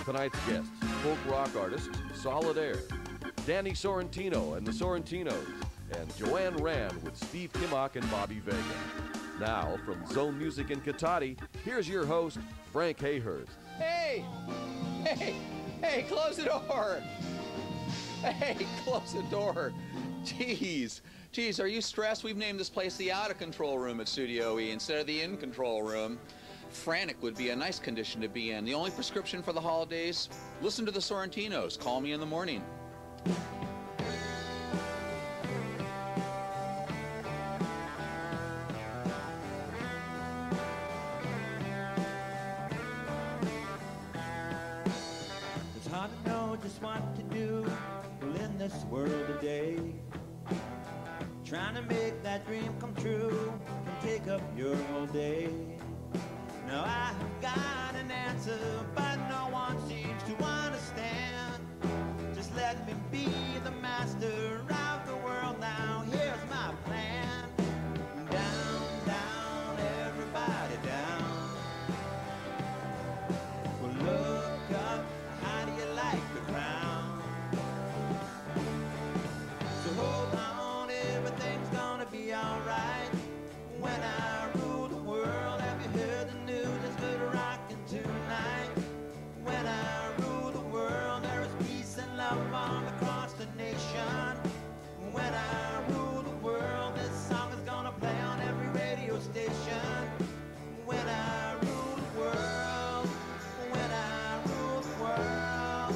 Tonight's guests, folk rock artist Solid Air, Danny Sorentino and the Sorentinos, and Joanne Rand with Steve Kimmock and Bobby Vega. Now, from Zone Music in Cotati, here's your host, Frank Hayhurst. Hey! Hey! Hey, close the door! Hey, close the door! Jeez, are you stressed? We've named this place the out-of-control room at Studio E instead of the in-control room. Frantic would be a nice condition to be in. The only prescription for the holidays, listen to the Sorentinos. Call me in the morning. It's hard to know just what to do in this world today. Trying to make that dream come true can take up your whole day. Now I have got an answer, but no one seems to understand. Just let me be the master of the world now. Here's my plan. Down, down, everybody down. Well, look up, how do you like the crown? So hold on, everything's gonna be alright. When I rule the world, have you heard the news? It's good rockin' tonight. When I rule the world, there is peace and love all across the nation. When I rule the world, this song is gonna play on every radio station. When I rule the world, when I rule the world.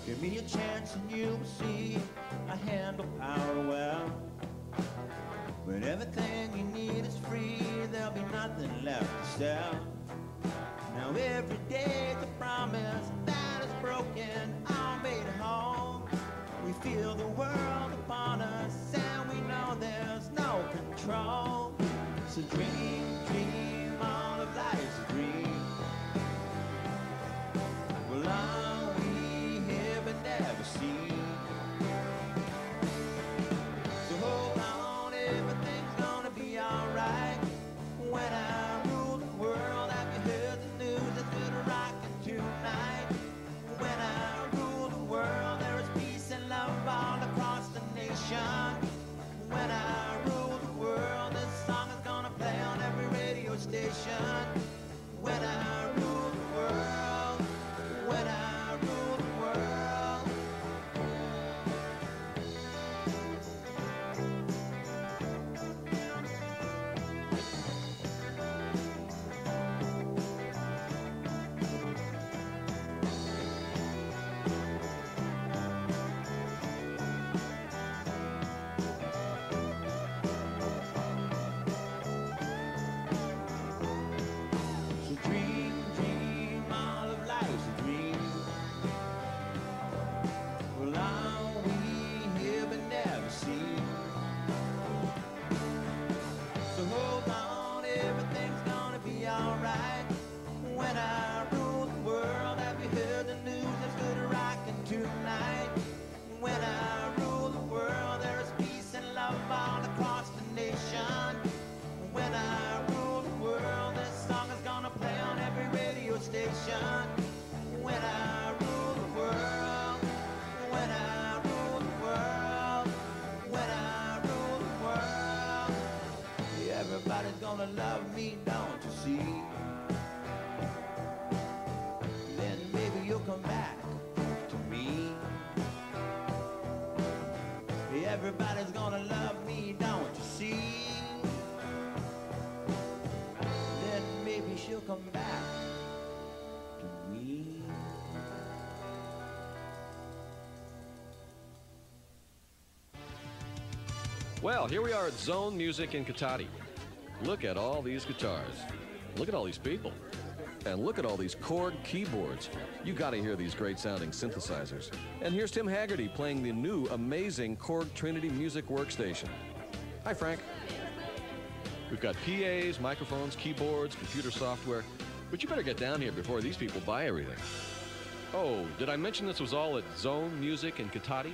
Give me a chance and you will see I handle power well. When everything you need is free, there'll be nothing left to sell. Now every day's a promise that is broken, all made whole. We feel the world upon us and we know there's no control. So dream, dream, all of life's a dream. Well, are we here but never seen? So hold on, everything's gonna be alright. When I rule the world, have you heard the news? It's good rockin' tonight. When I rule the world, there is peace and love all across the nation. When I rule the world, this song is gonna play on every radio station. When I rule the world, when I rule the world. So dream, dream, all of life's a dream. Well, are we here but never seen? So hold on, everything's gonna be alright. When I rule the world, have you heard the news? It's good rockin' tonight. When I rule the world, there is peace and love all across the nation. When I rule the world, this song is gonna play on every radio station. When I rule the world, when I rule the world, when I rule the world. Yeah, everybody's gonna love me, don't you see? Then maybe you'll come back to me. Yeah, everybody's gonna love me, don't you see? Then maybe she'll come back to me. Well, here we are at Zone Music in Cotati. Look at all these guitars. Look at all these people. And look at all these Korg keyboards. You gotta hear these great sounding synthesizers. And here's Tim Haggerty playing the new amazing Korg Trinity Music Workstation. Hi, Frank. We've got PAs, microphones, keyboards, computer software, but you better get down here before these people buy everything. Oh, did I mention this was all at Zone Music in Cotati?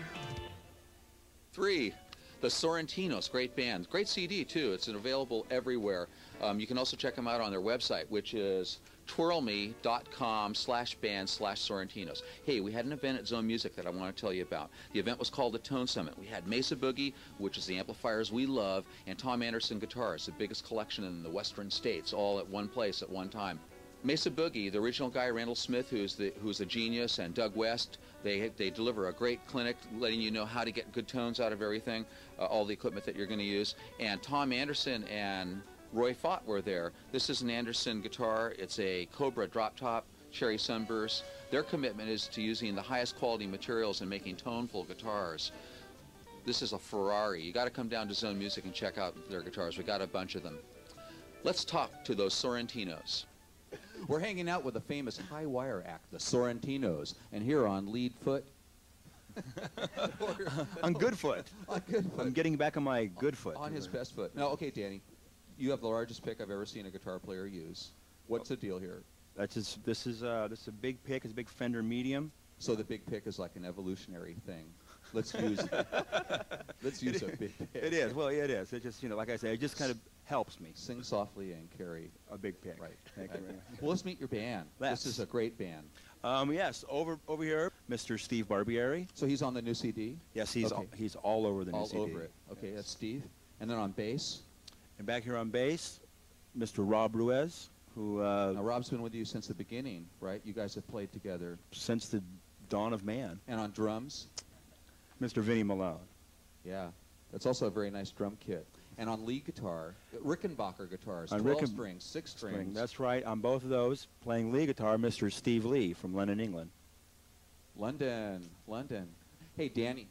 3, the Sorentinos, great band. Great CD, too. It's available everywhere. You can also check them out on their website, which is twirlme.com/band/Sorentinos. Hey, we had an event at Zone Music that I want to tell you about. The event was called the Tone Summit. We had Mesa Boogie, which is the amplifiers we love, and Tom Anderson guitars, the biggest collection in the Western States, all at one place at one time. Mesa Boogie, the original guy, Randall Smith, who's a genius, and Doug West, they deliver a great clinic letting you know how to get good tones out of everything, all the equipment that you're going to use. And Tom Anderson and Roy Fott were there. This is an Anderson guitar. It's a Cobra drop top, cherry sunburst. Their commitment is to using the highest quality materials and making toneful guitars. This is a Ferrari. You got to come down to Zone Music and check out their guitars. We got a bunch of them. Let's talk to those Sorentinos. We're hanging out with the famous high wire act, the Sorentinos, and here on lead foot. On good foot. On good foot. I'm getting back on my good foot. On his best foot. Now, okay, Danny, you have the largest pick I've ever seen a guitar player use. What's the deal here? This is a big pick. It's a big Fender medium. So the big pick is like an evolutionary thing. Let's use a big pick. It is. Well, yeah, it is. It just, like I say, it just kind of helps me. Sing softly and carry a big pick. Right. Thank you very much. Well, let's meet your band. This is a great band. Yes, over here, Mr. Steve Barbieri. So he's on the new CD? Yes, he's all over the new CD. All over it. Okay, yes. That's Steve. And then on bass? And back here on bass, Mr. Rob Ruiz, who... now, Rob's been with you since the beginning, right? You guys have played together. Since the dawn of man. And on drums? Mr. Vinnie Malone. Yeah. That's also a very nice drum kit. And on lead guitar, Rickenbacker guitars, 12 strings, 6 strings. That's right. On both of those, playing lead guitar, Mr. Steve Lee from London, England. London. Hey, Danny.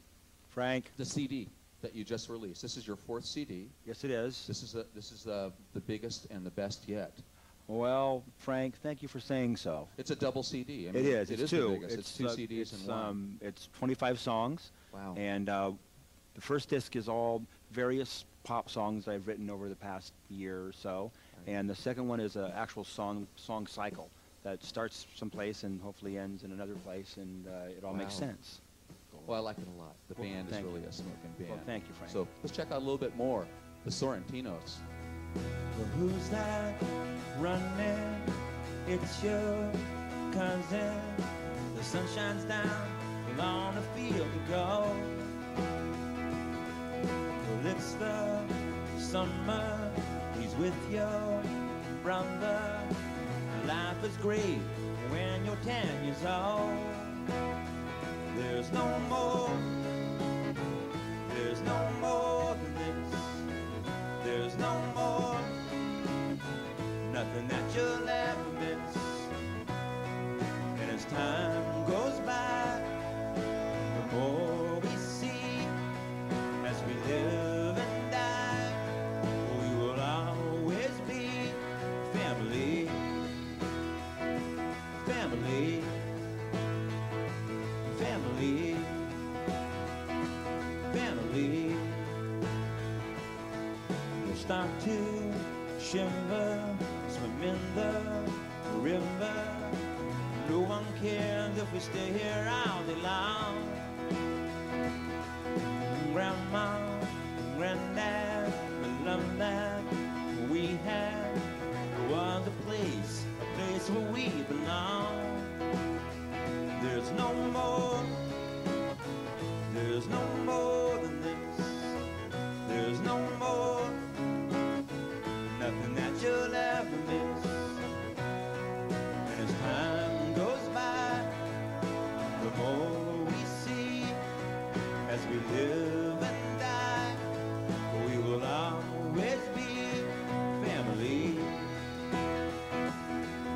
Frank. The CD that you just released. This is your 4th CD. Yes, it is. This is the biggest and the best yet. Well, Frank, thank you for saying so. It's a double CD. I mean, it is. It's two. The biggest. It's 2 CDs in one. It's 25 songs. Wow. And the first disc is all various pop songs I've written over the past year or so. Right. And the second one is an actual song cycle that starts someplace and hopefully ends in another place, and it all makes sense. Well, I like it a lot. The band is really a smoking band. Well, thank you, Frank. So let's check out a little bit more. The Sorentinos. Well, who's that running? It's your cousin. The sun shines down along the field to go. Well, it's the summer. He's with your brother. Life is great when you're 10 years old. There's no more than this. There's no more, nothing that you'll ever miss. And as time goes by, the more we see as we live and die, we will always be family, family, family, family. We'll start to shiver, swim in the river. No one cares if we stay here all day long. Grandma, Granddad, the love that we had was a place where we belong. There's no more than this. There's no more, nothing that you'll ever miss. And as time goes by, the more we see as we live and die, we will always be family,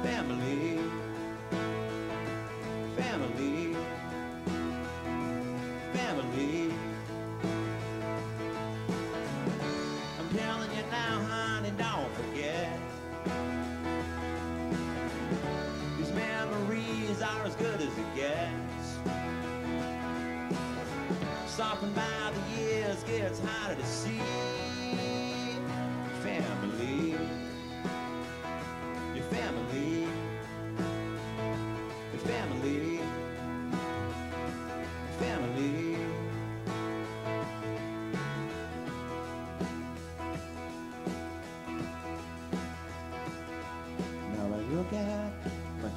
family, family, family. I'm telling you now, honey, don't forget. These memories are as good as it gets. Softened by the years, gets harder to see. Family, your family, your family.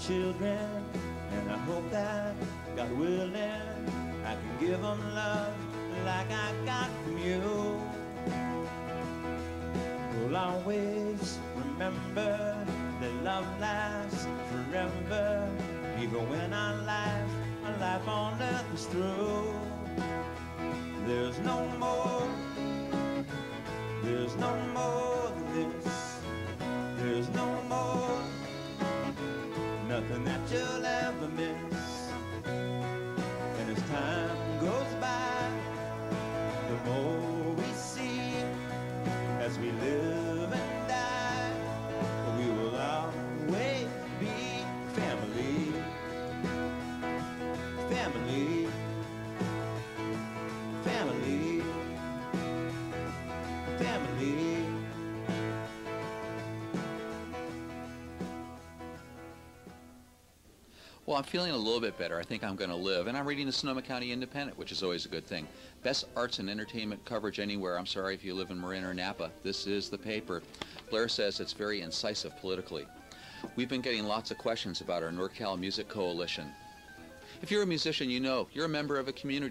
children, and I hope that, God willing, I can give them love like I got from you. We'll always remember that love lasts forever, even when our life on earth is through. There's no more than this. There's no more, nothing that you'll ever miss. And as time goes by, the more we see, as we live and die, we will always be family. Family. Family. Family. Well, I'm feeling a little bit better. I think I'm going to live. And I'm reading the Sonoma County Independent, which is always a good thing. Best arts and entertainment coverage anywhere. I'm sorry if you live in Marin or Napa. This is the paper. Blair says it's very incisive politically. We've been getting lots of questions about our NorCal Music Coalition. If you're a musician, you know you're a member of a community.